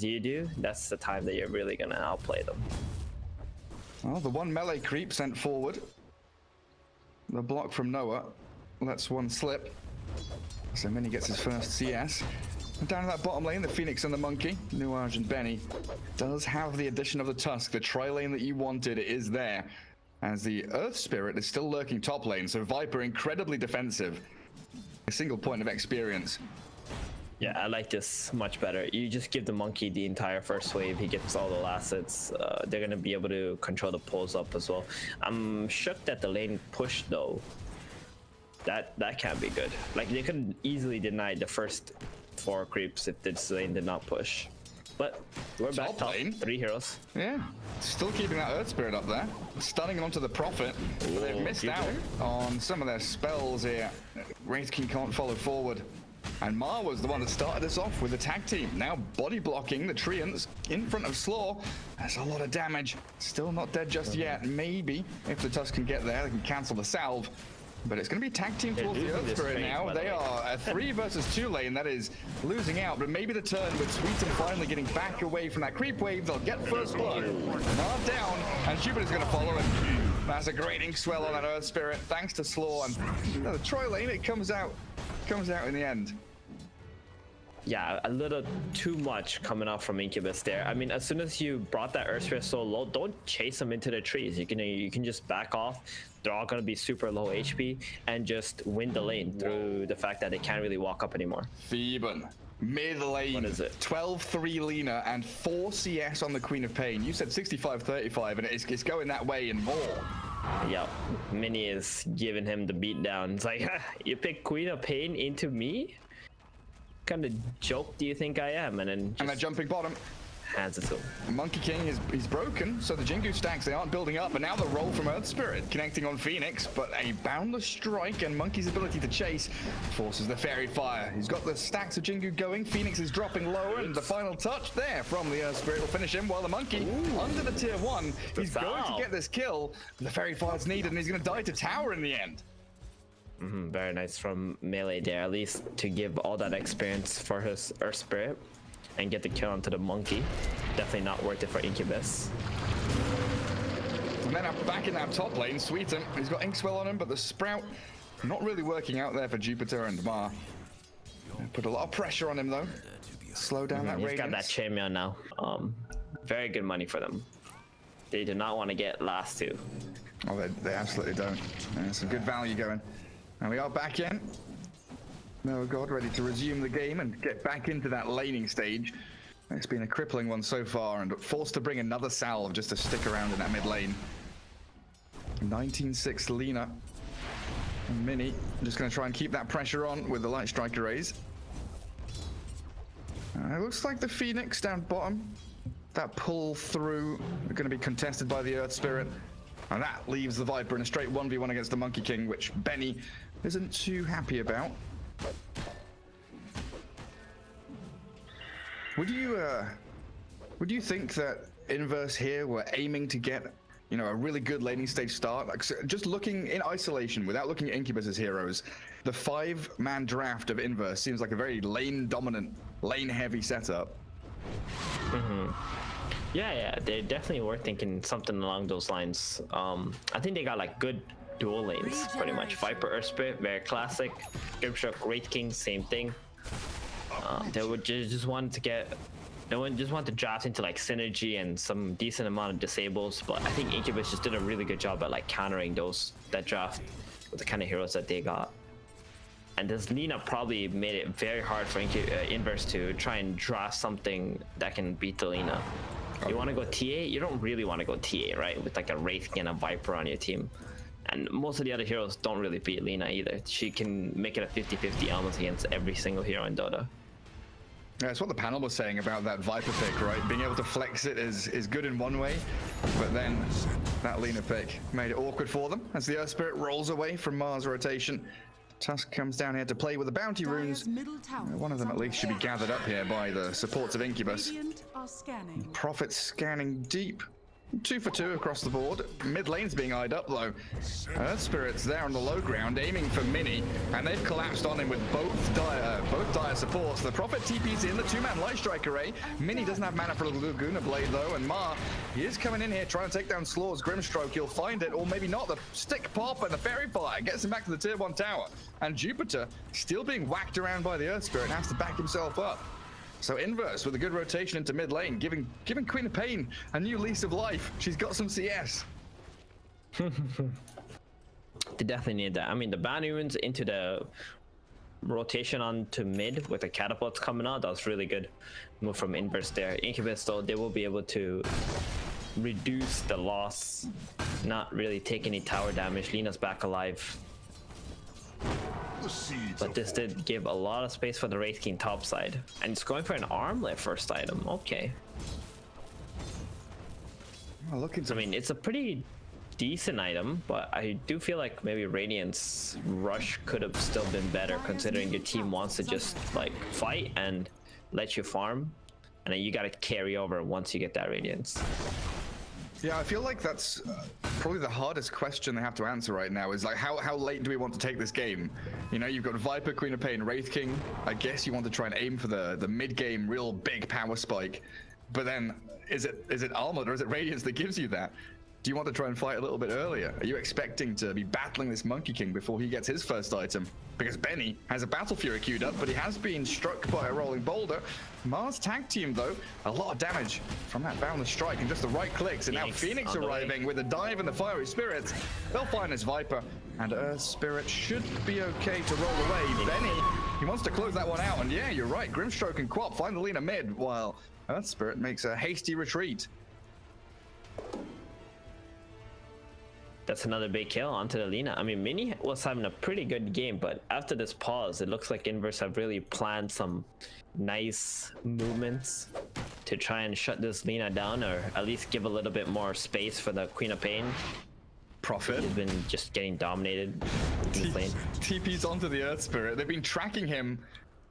you do, that's the time that you're really gonna outplay them. Well, the one melee creep sent forward. The block from Noah lets one slip. So Mini gets his first CS. And down in that bottom lane, the Phoenix and the Monkey, Nuages and Benny, does have the addition of the Tusk. The tri-lane that you wanted is there. As the Earth Spirit is still lurking top lane, so Viper incredibly defensive. A single point of experience. Yeah, I like this much better. You just give the Monkey the entire first wave, he gets all the last hits. They're going to be able to control the pulls up as well. I'm shook that the lane push though. That can't be good. Like, they could easily deny the first 4 creeps if this lane did not push. But we're back top lane. 3 heroes. Yeah, still keeping that Earth Spirit up there. Stunning onto the Prophet. But they've missed out on some of their spells here. Wraith King can't follow forward. And Mah was the one that started us off with the tag team. Now body blocking the Treants in front of Slaw. That's a lot of damage. Still not dead just yet. Maybe if the Tusk can get there, they can cancel the salve. But it's going to be tag team towards the Earth Spirit now. They are a 3 versus 2 lane that is losing out. But maybe the turn with Sweettam finally getting back away from that creep wave. They'll get first blood. Mah down, and Jupiter's going to follow. And that's a great ink swell on that Earth Spirit. Thanks to Slaw. And the Troy lane, it comes out in the end. Yeah, a little too much coming out from Incubus there. I mean, as soon as you brought that Earth Spirit so low, don't chase them into the trees. You can just back off. They're all going to be super low HP and just win the lane through the fact that they can't really walk up anymore. Theben, mid lane. What is it? 12-3 Lina and 4 CS on the Queen of Pain. You said 65-35 and it's going that way and more. Yep, Mini is giving him the beat down. It's like, you pick Queen of Pain into me? What kind of joke do you think I am? And then they're jumping bottom. Hands it to him. Monkey King is broken, so the Jingu stacks, they aren't building up, and now the roll from Earth Spirit connecting on Phoenix, but a boundless strike and Monkey's ability to chase forces the Fairy Fire. He's got the stacks of Jingu going, Phoenix is dropping lower, and the final touch there from the Earth Spirit will finish him, while the Monkey, under the tier 1, he's going to get this kill. The Fairy Fire's needed, and he's going to die to tower in the end. Very nice from Meley there, at least to give all that experience for his Earth Spirit and get the kill onto the Monkey. Definitely not worth it for Incubus. And then back in that top lane, Sweettam, he's got Inkswell on him, but the Sprout not really working out there for Jupiter and Mah. Put a lot of pressure on him though. Slow down that radiance. He's got that champion now. Very good money for them. They do not want to get last 2. Oh, they absolutely don't. There's some good value going. And we are back in. NoaHGod ready to resume the game and get back into that laning stage. It's been a crippling one so far, and forced to bring another salve just to stick around in that mid lane. 19-6 Lina. And Mini just going to try and keep that pressure on with the Light Strike arrays. It looks like the Phoenix down bottom. That pull through going to be contested by the Earth Spirit. And that leaves the Viper in a straight 1v1 against the Monkey King, which Benny isn't too happy about. Would you think that Inverse here were aiming to get, you know, a really good laning stage start? Like, so just looking in isolation, without looking at Incubus as heroes, the 5-man draft of Inverse seems like a very lane-dominant, lane-heavy setup. Yeah, they definitely were thinking something along those lines. I think they got like good dual lanes, pretty much. Viper, Earth Spirit, very classic. Grimstroke, Wraith King, same thing. They would just want to get, they would just want to draft into like synergy and some decent amount of disables. But I think Incubus just did a really good job at like countering that draft with the kind of heroes that they got. And this Lina probably made it very hard for Inverse to try and draw something that can beat the Lina. You want to go TA? You don't really want to go TA, right? With like a Wraith and a Viper on your team. And most of the other heroes don't really beat Lina either. She can make it a 50-50 almost against every single hero in Dota. Yeah, that's what the panel was saying about that Viper pick, right? Being able to flex it is good in one way, but then that Lina pick made it awkward for them as the Earth Spirit rolls away from Mars rotation. Tusk comes down here to play with the bounty runes. One of them at least should be gathered up here by the supports of Incubus. Prophet scanning deep. 2 for 2 across the board. Mid lane's being eyed up though. Earth Spirit's there on the low ground, aiming for Mini, and they've collapsed on him with both dire supports. The Prophet TP's in the 2-man Light Strike array. Mini doesn't have mana for the Laguna Blade though, and Mah, he is coming in here trying to take down Slaw's Grimstroke. He'll find it, or maybe not. The stick pop and the Fairy Fire gets him back to the tier 1 tower. And Jupiter still being whacked around by the Earth Spirit and has to back himself up. So Inverse with a good rotation into mid lane, giving Queen of Pain a new lease of life. She's got some CS. They definitely need that. I mean, the bounty runes into the rotation onto mid with the catapults coming out, that was really good move from Inverse there. Incubus though, they will be able to reduce the loss, not really take any tower damage. Lina's back alive. But this did give a lot of space for the Wraith King top side. And it's going for an armlet first item. Okay. Oh, I mean, it's a pretty decent item, but I do feel like maybe Radiant's rush could have still been better, considering your team wants to just like fight and let you farm. And then you got to carry over once you get that Radiance. Yeah, I feel like that's probably the hardest question they have to answer right now, is like how late do we want to take this game? You know, you've got Viper, Queen of Pain, Wraith King. I guess you want to try and aim for the mid-game real big power spike. But then is it Armored or is it Radiance that gives you that? Do you want to try and fight a little bit earlier? Are you expecting to be battling this Monkey King before he gets his first item? Because Benny has a Battle Fury queued up, but he has been struck by a rolling boulder. Mars tag team though, a lot of damage from that Boundless Strike and just the right clicks. And now Phoenix arriving with a dive and the Fiery Spirits. They'll find his Viper, and Earth Spirit should be okay to roll away. Benny, he wants to close that one out, and yeah, you're right. Grimstroke and Quap find the Lina mid, while Earth Spirit makes a hasty retreat. That's another big kill onto the Lina. I mean, Mini was having a pretty good game, but after this pause, it looks like Inverse have really planned some nice movements to try and shut this Lina down, or at least give a little bit more space for the Queen of Pain. Prophet has been just getting dominated in this lane. TP's onto the Earth Spirit. They've been tracking him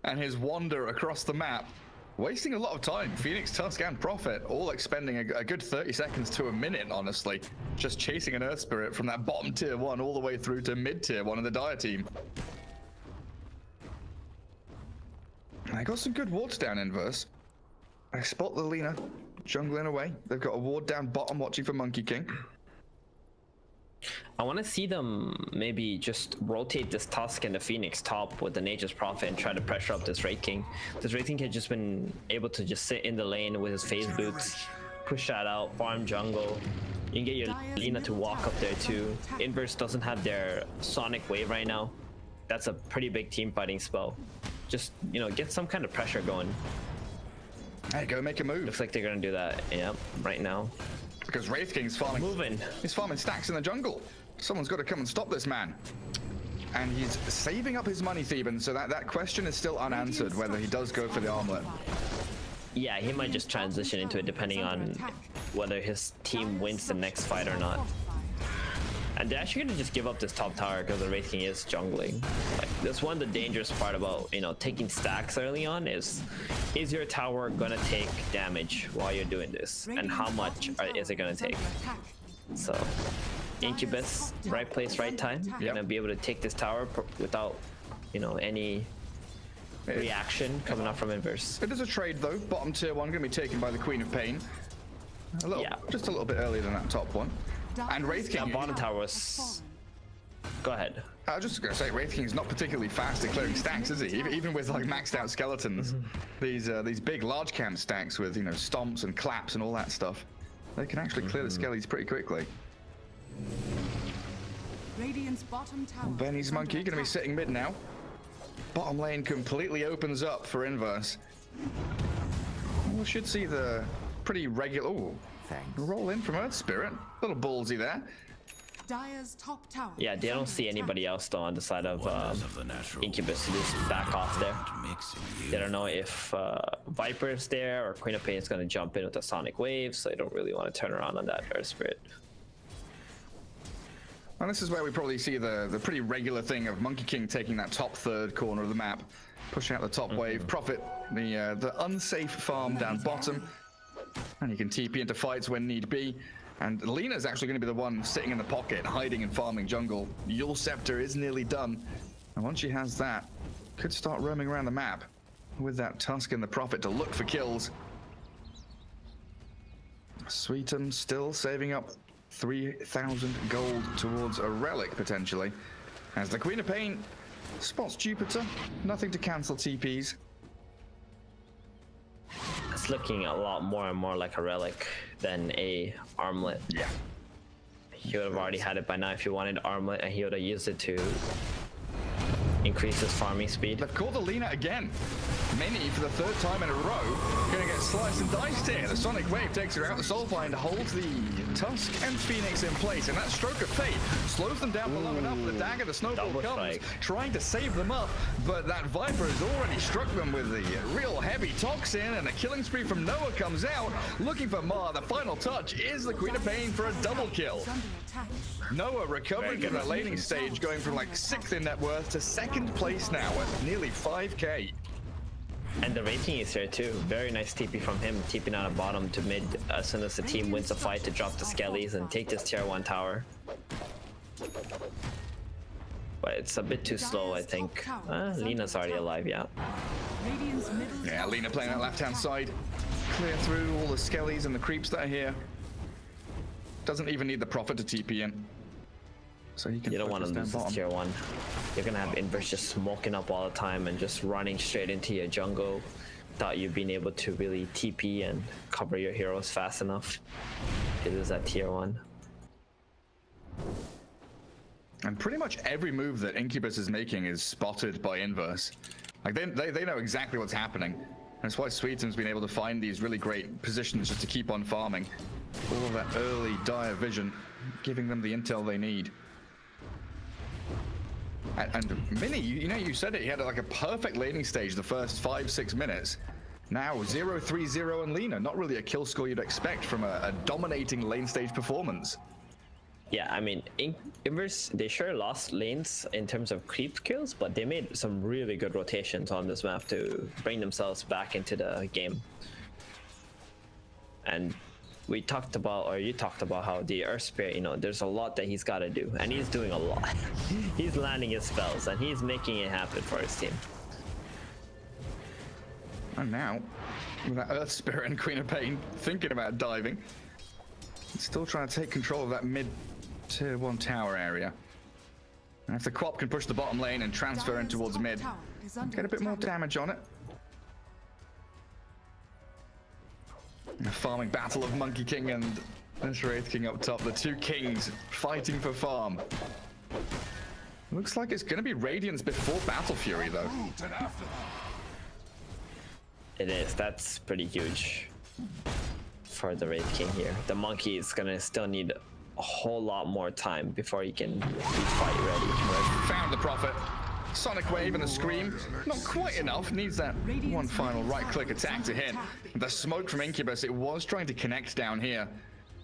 and his wander across the map, wasting a lot of time. Phoenix, Tusk, and Prophet all expending a good 30 seconds to a minute, honestly, just chasing an Earth Spirit from that bottom tier 1 all the way through to mid tier 1 of the Dire team. I got some good wards down Inverse. I spot the Lina jungling away. They've got a ward down bottom watching for Monkey King. I want to see them maybe just rotate this Tusk and the Phoenix top with the Nature's Prophet and try to pressure up this Wraith King. This Wraith King has just been able to just sit in the lane with his phase boots, push that out, farm jungle. You can get your Lina to walk up there too. Inverse doesn't have their Sonic Wave right now. That's a pretty big team fighting spell. Just, you know, get some kind of pressure going. Hey, go make a move. Looks like they're gonna do that, yeah, right now. Because Wraith King's farming. Moving. He's farming stacks in the jungle. Someone's got to come and stop this man. And he's saving up his money, Theban, so that question is still unanswered, whether he does go for the armlet. Yeah, he might just transition into it depending on whether his team wins the next fight or not. And they're actually gonna just give up this top tower because the Wraith King is jungling. Like, that's one of the dangerous part about, you know, taking stacks early on is your tower gonna take damage while you're doing this, and how much is it gonna take? So, Incubus, right place, right time. You're gonna be able to take this tower without, you know, any reaction coming up from Inverse. It is a trade though. Bottom tier 1 gonna be taken by the Queen of Pain. Just a little bit earlier than that top one. And Wraith King. That bottom tower was... Go ahead. I was just gonna say, Wraith King's not particularly fast at clearing stacks, is he? Even with like maxed out skeletons, these big large camp stacks with, you know, stomps and claps and all that stuff, they can actually clear the skellies pretty quickly. Radiant's bottom tower. Benny's Monkey gonna be sitting mid now. Bottom lane completely opens up for Inverse. We should see the pretty regular. Ooh, roll in from Earth Spirit. A little ballsy there. Dire's top tower. Yeah, they don't see anybody else though on the side of Incubus to just back off there. They don't know if Viper's there or Queen of Pain is going to jump in with a Sonic Wave, so they don't really want to turn around on that Earth Spirit. And this is where we probably see the pretty regular thing of Monkey King taking that top third corner of the map, pushing out the top wave. Prophet, the unsafe farm down bottom, and you can TP into fights when need be. And Lina's actually going to be the one sitting in the pocket, hiding and farming jungle. Yule Scepter is nearly done. And once she has that, could start roaming around the map with that Tusk and the Prophet to look for kills. Sweettam still saving up 3,000 gold towards a relic, potentially. As the Queen of Pain spots Jupiter, nothing to cancel TPs. It's looking a lot more and more like a relic than a armlet. Yeah. He would have already had it by now if he wanted armlet, and he would have used it to increase his farming speed. They've called the Lina again. Mini, for the third time in a row, gonna get sliced and diced here. The Sonic Wave takes her out. The Soulbind holds the Tusk and Phoenix in place, and that Stroke of Fate slows them down below enough. The dagger, the snowball Double comes, strike. trying to save them up, but that Viper has already struck them with the real heavy toxin, and a killing spree from Noah comes out, looking for Mah. The final touch is the Queen of Pain for a double kill. Is under attack. Noah recovering from that laning stage, going from like 6th in net worth to 2nd place now at nearly 5k. And the rating is here too. Very nice TP from him, TPing out of bottom to mid as soon as the team wins the fight to drop the skellies and take this tier 1 tower. But it's a bit too slow, I think. Lina's already alive, yeah. Radiant's middle Yeah, tower Lina is playing that under left-hand attack. side. Clear through all the skellies and the creeps that are here. Doesn't even need the Prophet to TP in. So he can You don't want to focus lose down this bottom. tier 1. You're gonna have Inverse just smoking up all the time and just running straight into your jungle without you being able to really TP and cover your heroes fast enough. It is at tier 1. And pretty much every move that Incubus is making is spotted by Inverse. Like they know exactly what's happening. And that's why Sweettam's been able to find these really great positions just to keep on farming. All of that early dire vision, giving them the intel they need. And Mini, you know, you said it, he had like a perfect laning stage the first 5-6 minutes. Now 0-3-0 and Lina, not really a kill score you'd expect from a dominating lane stage performance. Yeah, I mean, Inverse, they sure lost lanes in terms of creep kills, but they made some really good rotations on this map to bring themselves back into the game. And we talked about, or you talked about how the Earth Spirit, you know, there's a lot that he's got to do, and he's doing a lot. He's landing his spells, and he's making it happen for his team. And now, with that Earth Spirit and Queen of Pain thinking about diving, he's still trying to take control of that mid tier 1 tower area. And if the Quap can push the bottom lane and transfer in Dire's towards top mid, tower is under get a bit more attack. damage on it. A farming battle of Monkey King and this Wraith King up top. The two kings fighting for farm. Looks like it's going to be Radiance before Battle Fury, though. It is. That's pretty huge for the Wraith King here. The Monkey is gonna still need a whole lot more time before he can be fight ready. Found the Prophet. Sonic Wave and the Scream. Not quite enough. Needs that one final right-click attack to hit. The smoke from Incubus, it was trying to connect down here.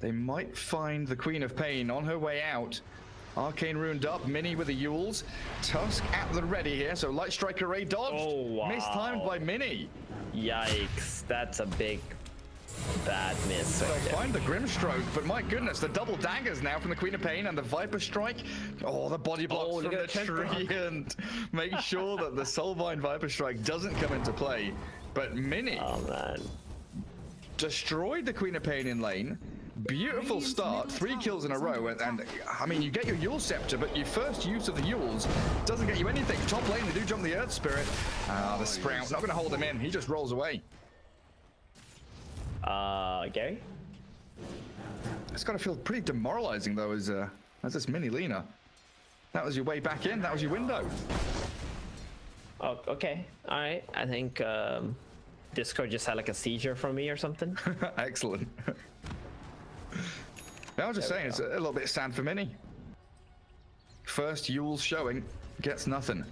They might find the Queen of Pain on her way out. Arcane runed up, Mini with the Yules. Tusk at the ready here, so Light Strike Array dodged. Oh, wow. Mistimed by Mini. Yikes, that's a big bad miss right They there. find the Grimstroke, but my goodness, the double daggers now from the Queen of Pain and the Viper Strike. Oh, the body blocks Oh, from look the at that tree and make sure that the Soulbind Viper Strike doesn't come into play. But Mini Oh man. destroyed the Queen of Pain in lane. Beautiful start, 3 kills in a row, and I mean, you get your Yule Scepter, but your first use of the Yules doesn't get you anything. Top lane, they do jump the Earth Spirit. The Sprout, not going to hold him in, he just rolls away. Gary? It's got to feel pretty demoralizing, though, as this Mini Lina. That was your way back in, that was your window. Oh, okay. All right. I think Discord just had like a seizure from me or something. Excellent. I was just saying, it's a little bit sad for Mini. First Yule's showing, gets nothing.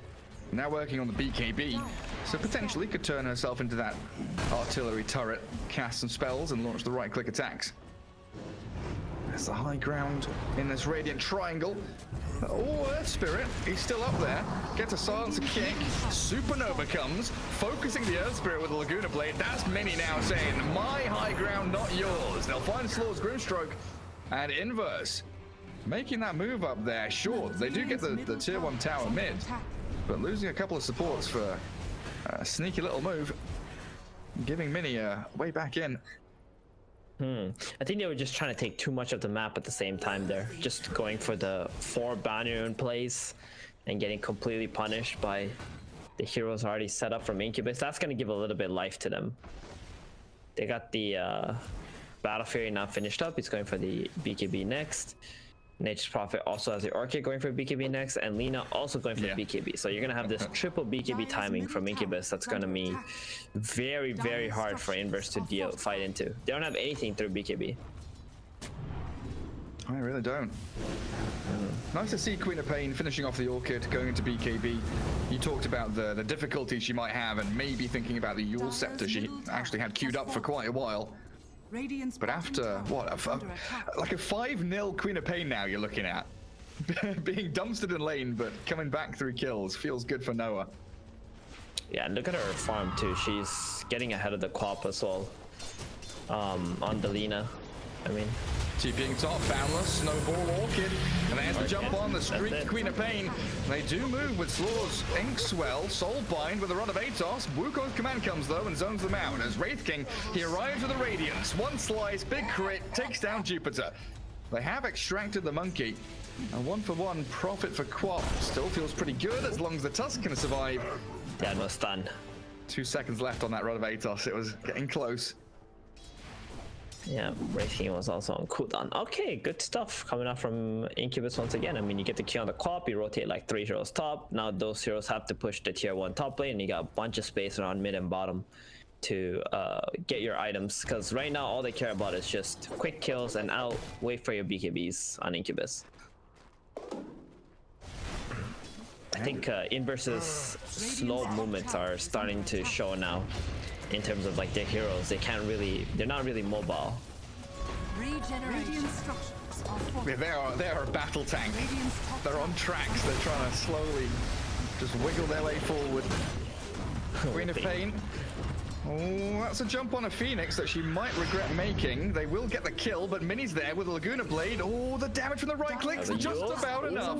Now working on the BKB, so potentially could turn herself into that artillery turret, cast some spells and launch the right-click attacks. That's the high ground in this Radiant Triangle. Oh, Earth Spirit, he's still up there. Gets a silencer kick. Supernova comes, focusing the Earth Spirit with the Laguna Blade. That's Mini now saying, my high ground, not yours. They'll find Slaw's Grimstroke. And Inverse making that move up there. Sure, they do get the tier 1 tower mid, but losing a couple of supports for a sneaky little move, giving Mini a way back in. I think they were just trying to take too much of the map at the same time there. Just going for the 4 banner in place and getting completely punished by the heroes already set up from Incubus. That's going to give a little bit of life to them. They got the Battle Fury now finished up. He's going for the BKB next. Nature's Prophet also has the Orchid going for BKB next, and Lina also going for BKB. So you're going to have this triple BKB timing from Incubus. That's going to be very, very hard for Inverse to fight into. They don't have anything through BKB. I really don't. Nice to see Queen of Pain finishing off the Orchid, going into BKB. You talked about the difficulties she might have and maybe thinking about the Yule Scepter she actually had queued up for quite a while. But after, what, like a 5-0 Queen of Pain now you're looking at. Being dumpstered in lane, but coming back through kills. Feels good for Noah. Yeah, and look at her farm too. She's getting ahead of the Quap as well. On the Lina, I mean. TPing top, Boundless, Snowball, Orchid, and there's the jump on the streak, Queen of Pain. They do move with Slaw's Inkswell, Soulbind with a Rod of Atos. Wukong's command comes though and zones them out as Wraith King, he arrives with a Radiance. One slice, big crit, takes down Jupiter. They have extracted the monkey. A 1-for-1 profit for Quap. Still feels pretty good as long as the Tusk can survive. Yeah, no stun. 2 seconds left on that Rod of Atos. It was getting close. Yeah, Wraith King was also on cooldown. Okay, good stuff coming out from Incubus once again. I mean, you get the kill on the Quap, you rotate like 3 heroes top. Now those heroes have to push the tier 1 top lane, and you got a bunch of space around mid and bottom to get your items. Because right now, all they care about is just quick kills and out, wait for your BKBs on Incubus. I think Inverse's slow movements are starting to show now. In terms of like their heroes, they're not really mobile. Yeah, they are a battle tank. They're on tracks. They're trying to slowly just wiggle their way forward. Queen of Pain. Oh, that's a jump on a Phoenix that she might regret making. They will get the kill, but Mini's there with a Laguna Blade. Oh, the damage from the right clicks just about enough.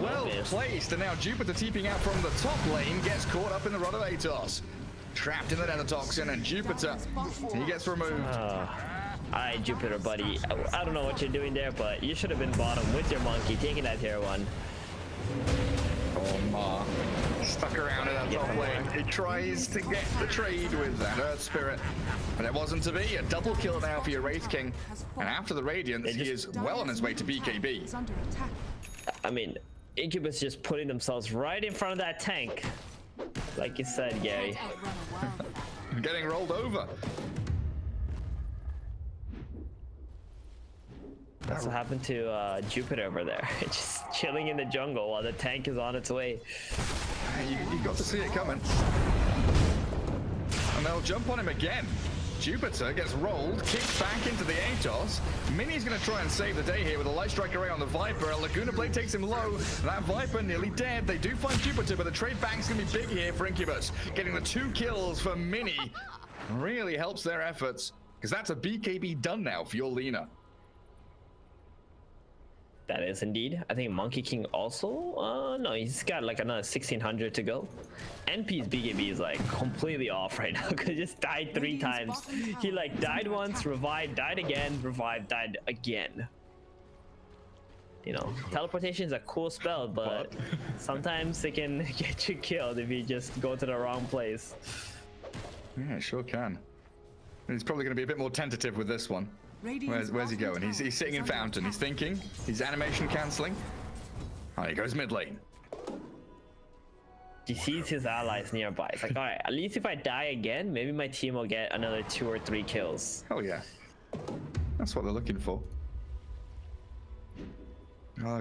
Well placed, and now Jupiter TPing out from the top lane gets caught up in the Rod of Atos. Trapped in the Nether Toxin, and Jupiter, he gets removed. Alright, Jupiter, buddy. I don't know what you're doing there, but you should have been bottom with your monkey, taking that tier 1. Oh, Ma. Stuck around in that top lane. He tries to get the trade with that Earth Spirit, but it wasn't to be. A double kill now for your Wraith King. And after the Radiance, he is well on his way to BKB. I mean, Incubus just putting themselves right in front of that tank. Like you said, Gary. Getting rolled over. That's what happened to Jupiter over there. Just chilling in the jungle while the tank is on its way. You got to see it coming. And they'll jump on him again. Jupiter gets rolled, kicked back into the Atos. Mini's going to try and save the day here with a Light Strike Array on the Viper. Laguna Blade takes him low. That Viper nearly dead. They do find Jupiter, but the trade back's going to be big here for Incubus. Getting the 2 kills for Mini really helps their efforts, because that's a BKB done now for your Lina. That is indeed. I think Monkey King also, no, he's got like another 1600 to go. NP's BKB is like completely off right now because he just died 3 times. He like died once, revived, died again, revived, died again. You know, teleportation is a cool spell, but sometimes it can get you killed if you just go to the wrong place. Yeah, it sure can. He's probably going to be a bit more tentative with this one. Where's he going? He's sitting in Fountain. He's thinking. He's animation cancelling. Oh, he goes mid lane. He sees his allies nearby. It's like, all right, at least if I die again, maybe my team will get another 2 or 3 kills. Oh yeah, that's what they're looking for.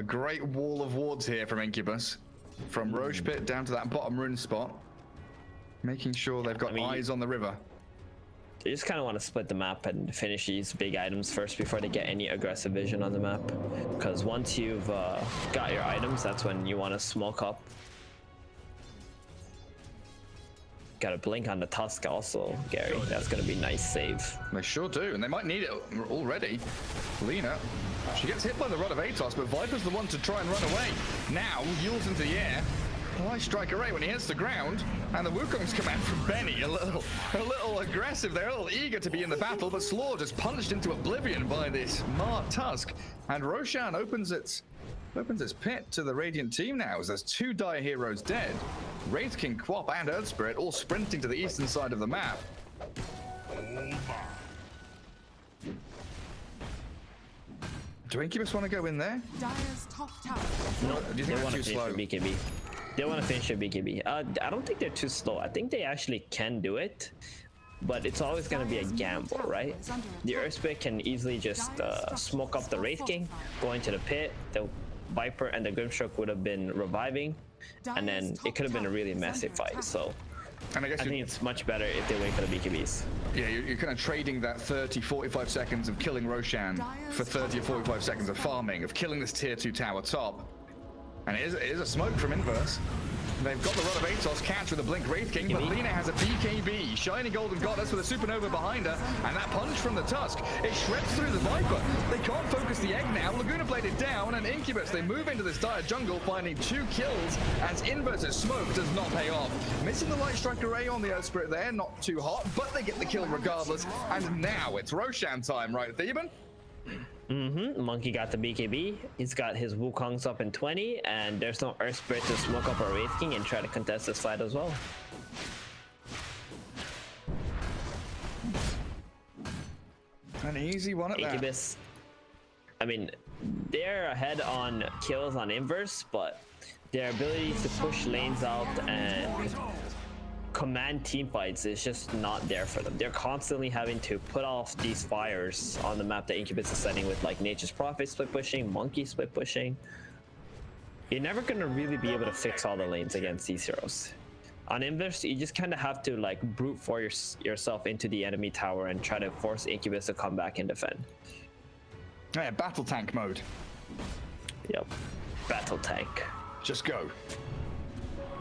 Great wall of wards here from Incubus, from Roche Pit down to that bottom rune spot, making sure they've got eyes on the river. They just kind of want to split the map and finish these big items first before they get any aggressive vision on the map. Because once you've got your items, that's when you want to smoke up. got a blink on the Tusk also, Gary. That's gonna be nice save. They sure do, and they might need it already. Lina, she gets hit by the Rod of Atos, but Viper's the one to try and run away. Now, yields into the air. Why strike array when he hits the ground? And the Wukong's command from Benny, a little aggressive. They're a little eager to be in the battle, but Slaw just punched into oblivion by this Tusk. And Roshan opens its pit to the Radiant team now, as there's 2 Dire heroes dead. Wraith King, Quap, and Earth Spirit all sprinting to the eastern side of the map. Do Incubus want to go in there? Dire's top tower. No, Do you they think want to that's too finish slow? their BKB. They want to finish their BKB. I don't think they're too slow. I think they actually can do it, but it's always going to be a gamble, right? The Earthspit can easily just smoke up the Wraith King, go into the pit. The Viper and the Grimstroke would have been reviving, and then it could have been a really massive fight. So And I guess I think it's much better if they wait for the BKBs. yeah, you're kind of trading that 30-45 seconds of killing Roshan for 30 or 45 seconds of farming, of killing this tier 2 tower top. And it is a smoke from Inverse. They've got the Rod of Atos catch with a Blink Wraith King, but Lina has a BKB. Shiny Golden Goddess with a Supernova behind her, and that punch from the Tusk, it shreds through the Viper. They can't focus the egg now. Laguna bladed down, and Incubus, they move into this dire jungle, finding 2 kills, as Inverse's smoke does not pay off. Missing the Light Strike Array on the Earth Spirit there, not too hot, but they get the kill regardless. And now it's Roshan time, right, Theban? Monkey got the BKB. He's got his Wukongs up in 20, and there's no Earth Spirit to smoke up a Wraith King and try to contest this fight as well. An easy one at that. Incubus, I mean, they're ahead on kills on Inverse, but their ability to push lanes out and command team fights is just not there for them. They're constantly having to put off these fires on the map that Incubus is setting with like Nature's Prophet split pushing, Monkey split pushing. You're never going to really be able to fix all the lanes against these heroes. On Inverse, you just kind of have to like brute force yourself into the enemy tower and try to force Incubus to come back and defend. Yeah, battle tank mode. Yep. Battle tank. Just go.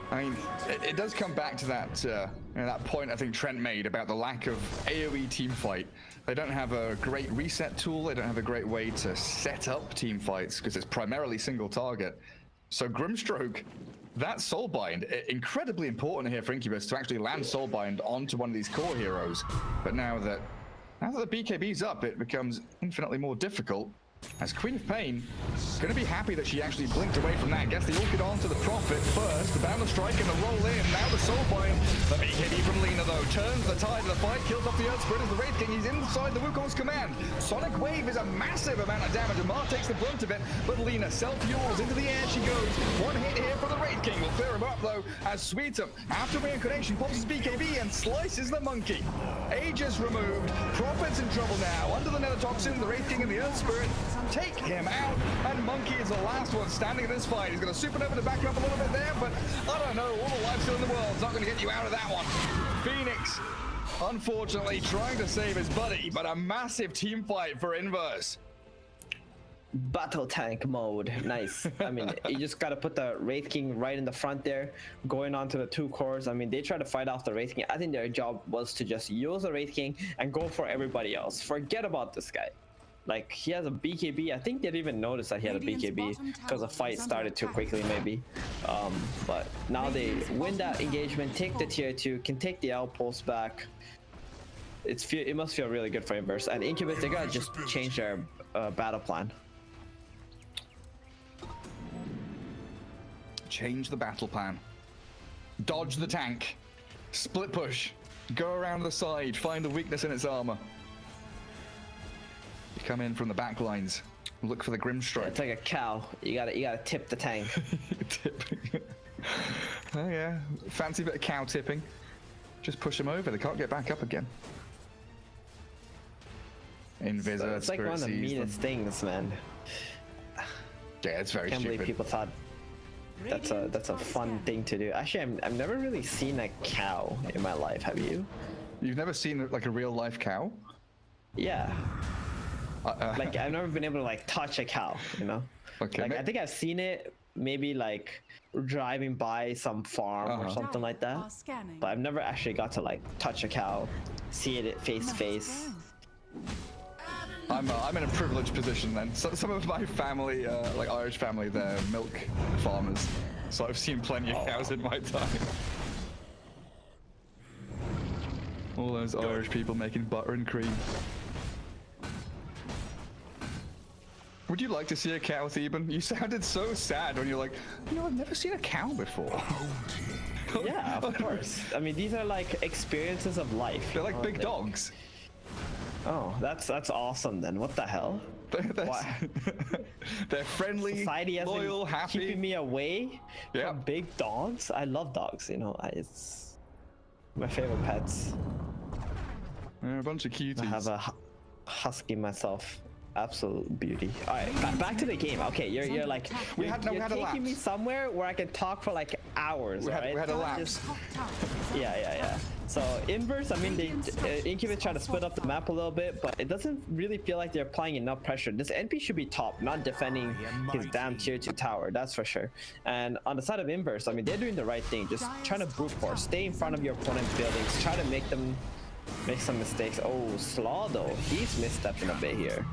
I mean, it does come back to that that point I think Trent made about the lack of AoE team fight. They don't have a great reset tool. They don't have a great way to set up team fights because it's primarily single target. So Grimstroke, that Soulbind, incredibly important here for Incubus to actually land Soulbind onto one of these core heroes. But now that the BKB's up, it becomes infinitely more difficult. As Queen of Pain, going to be happy that she actually blinked away from that. Gets the Orchid onto the Prophet first. The Boundless Strike and the roll in. Now the Soulbind. The BKB from Lina, though, turns the tide of the fight. Kills off the Earth Spirit as the Wraith King. He's inside the Wukong's command. Sonic Wave is a massive amount of damage, and Mar takes the brunt of it. But Lina self-fuels. Into the air she goes. One hit here for the Wraith King. Will clear him up, though, as Sweettam, after reincarnation, pops his BKB and slices the Monkey. Aegis removed. Prophet's in trouble now. Under the Nether Toxin, the Wraith King and the Earth Spirit take him out, and Monkey is the last one standing in this fight. He's going to supernova to back up a little bit there, but I don't know, all the life steal in the world is not going to get you out of that one. Phoenix, unfortunately, trying to save his buddy, but a massive team fight for Inverse. Battle tank mode. Nice. I mean, you just got to put the Wraith King right in the front there, going onto the 2 cores. I mean, they try to fight off the Wraith King. I think their job was to just use the Wraith King and go for everybody else. Forget about this guy. Like, he has a BKB. I think they didn't even notice that he had a BKB because the fight started too quickly, maybe. But now they win that engagement, take the tier 2, can take the outpost back. It must feel really good for Inverse. And Incubus, they gotta just change their battle plan. Change the battle plan. Dodge the tank. Split push. Go around the side. Find the weakness in its armor. You come in from the back lines. Look for the Grimstroke. It's like a cow. You gotta tip the tank. Tipping. Oh yeah, fancy bit of cow tipping. Just push them over. They can't get back up again. Invisor. It's like one of the meanest things, man. Yeah, it's very Can't stupid. believe people thought that's a fun thing to do. Actually, I've never really seen a cow in my life. Have you? You've never seen like a real life cow? Yeah. Like I've never been able to like touch a cow, you know. Okay. Like I think I've seen it maybe like driving by some farm or something like that. Are scanning. But I've never actually got to like touch a cow, see it face to face. I'm in a privileged position then. So, some of my family, like Irish family, they're milk farmers. So I've seen plenty of cows in my time. All those Irish people making butter and cream. Would you like to see a cow, Theban? You sounded so sad when you're like, you know, I've never seen a cow before. Yeah, of course. I mean, these are like experiences of life. They're like big dogs. Oh, that's awesome then. What the hell? They're friendly, Society has loyal, been happy. keeping me away Yeah. from big dogs. I love dogs, you know. It's my favorite pets. They're a bunch of cuties. I have a husky myself. Absolute beauty. All right, back to the game. Okay, you're like We you're had a taking lapse. me somewhere where I can talk for like hours. We right? had a lapse. Yeah. So inverse, I mean, they Incubus try to split up the map a little bit, but it doesn't really feel like they're applying enough pressure. This NP should be top, not defending his damn tier 2 tower, that's for sure. And on the side of inverse, I mean, they're doing the right thing, just trying to brute force, stay in front of your opponent's buildings, try to make some mistakes. Oh, Slaw though, he's misstepping a bit here.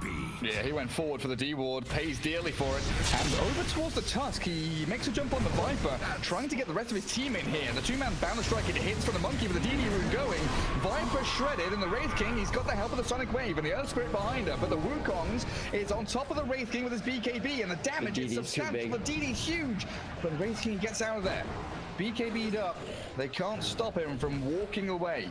Yeah, he went forward for the D ward, pays dearly for it, and over towards the Tusk. He makes a jump on the Viper, trying to get the rest of his team in here. The two-man balance strike, it hits from the Monkey with the DD rune going. Viper shredded, and the Wraith King, he's got the help of the Sonic Wave and the Earth Spirit behind her, but the Wukongs is on top of the Wraith King with his BKB, and the damage is substantial. The DD's huge, but the Wraith King gets out of there. BKB'd up, they can't stop him from walking away.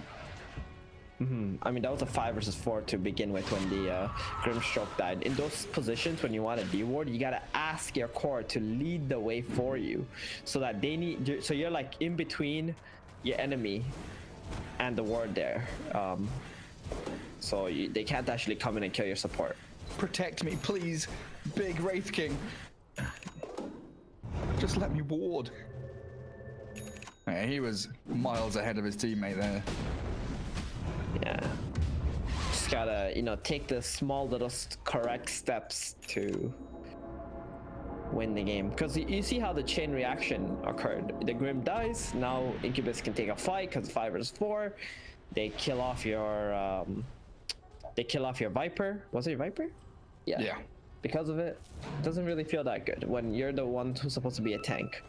I mean, that was a 5 versus 4 to begin with when the Grimstroke died. In those positions, when you want a D ward, you gotta ask your core to lead the way for you, so that they need. So you're like in between your enemy and the ward there. So they can't actually come in and kill your support. Protect me, please, big Wraith King. Just let me ward. Yeah, he was miles ahead of his teammate there. Yeah, just gotta, you know, take the small little correct steps to win the game. Because you see how the chain reaction occurred. The Grim dies, now Incubus can take a fight because 5 versus 4. They kill off your Viper. Was it your Viper? Yeah. Because of it, it doesn't really feel that good when you're the one who's supposed to be a tank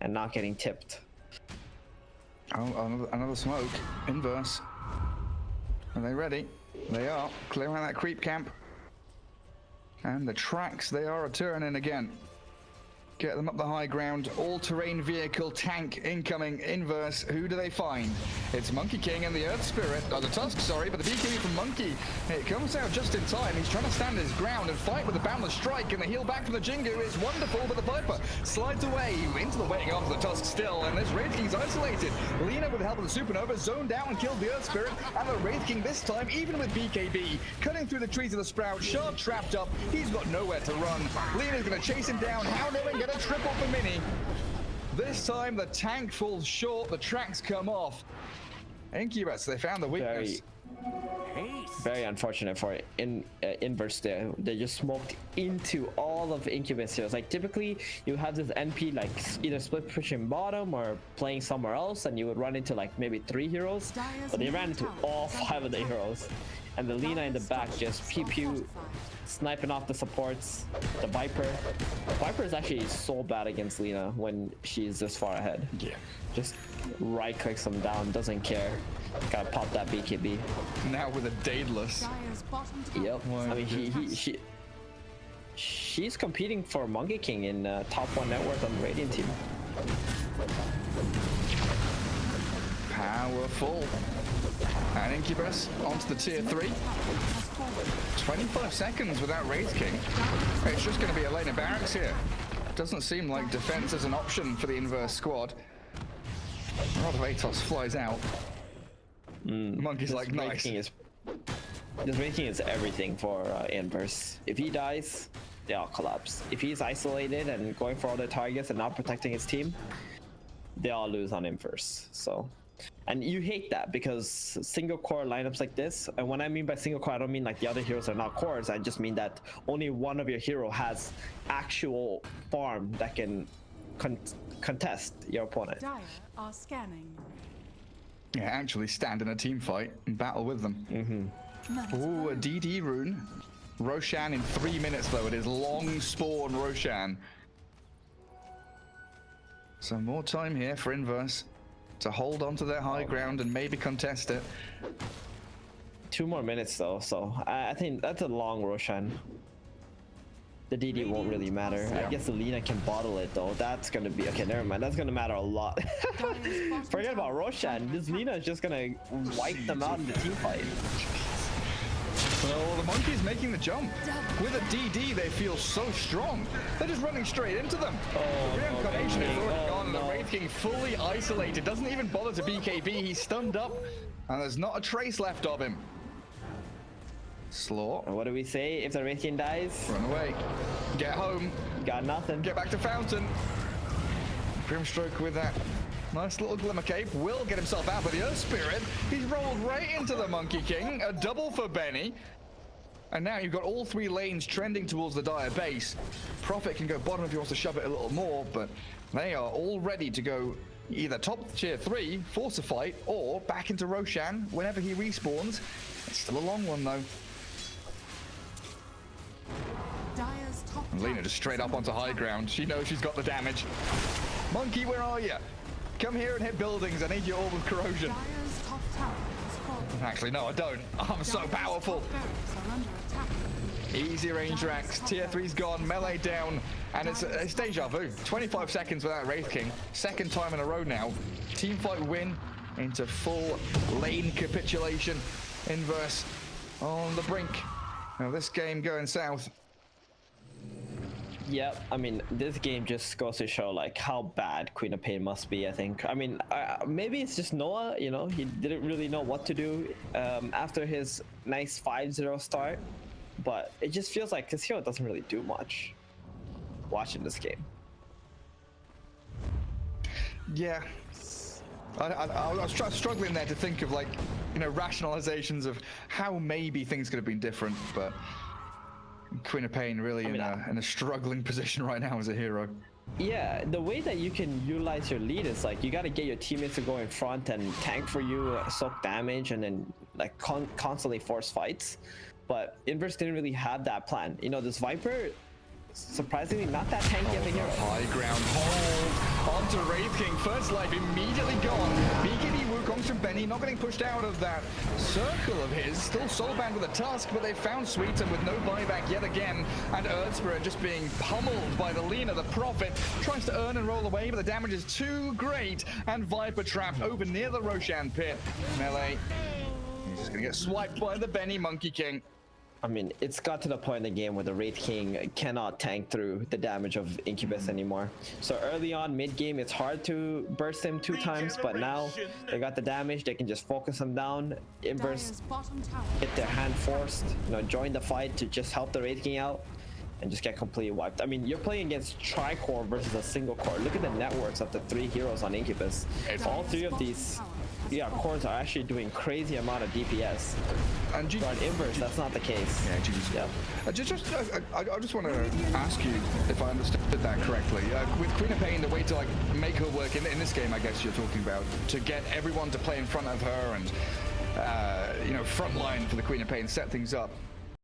and not getting tipped. Oh, another smoke. Inverse. Are they ready? They are. Clearing that creep camp. And the tracks, they are returning again. Get them up the high ground. All-terrain vehicle, tank, incoming, inverse. Who do they find? It's Monkey King and the Earth Spirit. Oh, the Tusk, sorry, but the BKB from Monkey. It comes out just in time. He's trying to stand his ground and fight with the Boundless Strike, and the heal back from the Jingu is wonderful, but the Viper slides away into the waiting arms of the Tusk still, and this Wraith King's isolated. Lina, with the help of the Supernova, zoned down and killed the Earth Spirit, and the Wraith King this time, even with BKB, cutting through the trees of the Sprout, Shard trapped up. He's got nowhere to run. Lina's going to chase him down. How do we get a triple for Mini? This time the tank falls short, the tracks come off. Incubus, they found the weakness. Very unfortunate for inverse there. They just smoked into all of Incubus heroes. Like typically you have this NP like either split pushing bottom or playing somewhere else, and you would run into like maybe 3 heroes, but they ran into all 5 of the heroes. And the Lina in the back just pew sniping off the supports. The Viper is actually so bad against Lina when she's this far ahead. Yeah. Just right clicks them down, doesn't care. Gotta pop that BKB. Now with a Daedalus. Yep. I mean, she's competing for Monkey King in top 1 net worth on the Radiant team. Powerful. And Incubus onto the tier 3. 25 seconds without Wraith King. It's just going to be a lane of barracks here. Doesn't seem like defense is an option for the inverse squad. Rather, Atos flies out. Monkey's like, nice. This Wraith King is everything for inverse. If he dies, they all collapse. If he's isolated and going for all their targets and not protecting his team, they all lose on inverse. So And you hate that because single core lineups like this, and when I mean by single core, I don't mean like the other heroes are not cores. I just mean that only one of your hero has actual farm that can contest your opponent. Dire are scanning. Yeah, actually stand in a team fight and battle with them. Ooh, a DD rune. Roshan in 3 minutes though. It is long spawn Roshan. So more time here for Inverse to hold on to their high ground and maybe contest it. 2 more minutes though, so I think that's a long Roshan. The DD won't really matter. I guess the Lina can bottle it though. That's gonna be okay. Never mind. That's gonna matter a lot. Forget about Roshan. This Lina is just gonna wipe them out in the team fight. Well, the Monkey's making the jump. With a DD, they feel so strong. They're just running straight into them. The reincarnation is already gone, and the Wraith King fully isolated. Doesn't even bother to BKB. He's stunned up, and there's not a trace left of him. Slaw. And what do we say if the Wraith King dies? Run away. Get home. Got nothing. Get back to Fountain. Grimstroke with that nice little glimmer cape will get himself out, but the Earth Spirit, he's rolled right into the Monkey King. A double for Benny. And now you've got all 3 lanes trending towards the Dire base. Prophet can go bottom if he wants to shove it a little more, but they are all ready to go either top tier 3, force a fight, or back into Roshan whenever he respawns. It's still a long one though. Dire's top And Lina just straight up onto high ground. She knows she's got the damage. Monkey, where are you? Come here and hit buildings. I need you all with corrosion. Dire's top tower is falling. Actually, no, I don't. I'm so Dire's powerful. top barracks are under attack. Easy range racks. Tier 3's gone. Melee down. And it's deja vu. 25 seconds without Wraith King. Second time in a row now. Team fight win into full lane capitulation. Inverse on the brink. Now this game going south. Yep, I mean, this game just goes to show like how bad Queen of Pain must be, I think. I mean, maybe it's just Noah, you know, he didn't really know what to do after his nice 5-0 start, but it just feels like his hero doesn't really do much watching this game. Yeah. I was struggling there to think of like, you know, rationalizations of how maybe things could have been different, but Queen of Pain really in a struggling position right now as a hero. Yeah, the way that you can utilize your lead is like you got to get your teammates to go in front and tank for you, soak damage, and then like constantly force fights. But Inverse didn't really have that plan. You know, this Viper, surprisingly not that tanky of a hero. High ground hold onto Wraith King. First life immediately gone. BKB Wukong's from Benny, not getting pushed out of that circle of his. Still soulbound with a Tusk, but they found Sweettam with no buyback yet again. And Earth Spirit just being pummeled by the Lina. The Prophet tries to earn and roll away, but the damage is too great. And Viper trapped over near the Roshan pit. Meley, he's just gonna get swiped by the Benny Monkey King. I mean, it's got to the point in the game where the Wraith King cannot tank through the damage of Incubus anymore. So early on, mid-game, it's hard to burst him 2 times, but now they got the damage, they can just focus him down. Inverse Dire's bottom tower. get their hand forced, you know, join the fight to just help the Wraith King out and just get completely wiped. I mean, you're playing against tri-core versus a single core. Look at the networks of the 3 heroes on Incubus. All 3 of these cores are actually doing crazy amount of DPS. And But on Inverse, that's not the case. Yeah, GG's. Yeah. I just want to ask you if I understood that correctly. With Queen of Pain, the way to like make her work in this game, I guess you're talking about, to get everyone to play in front of her and you know, front line for the Queen of Pain, set things up.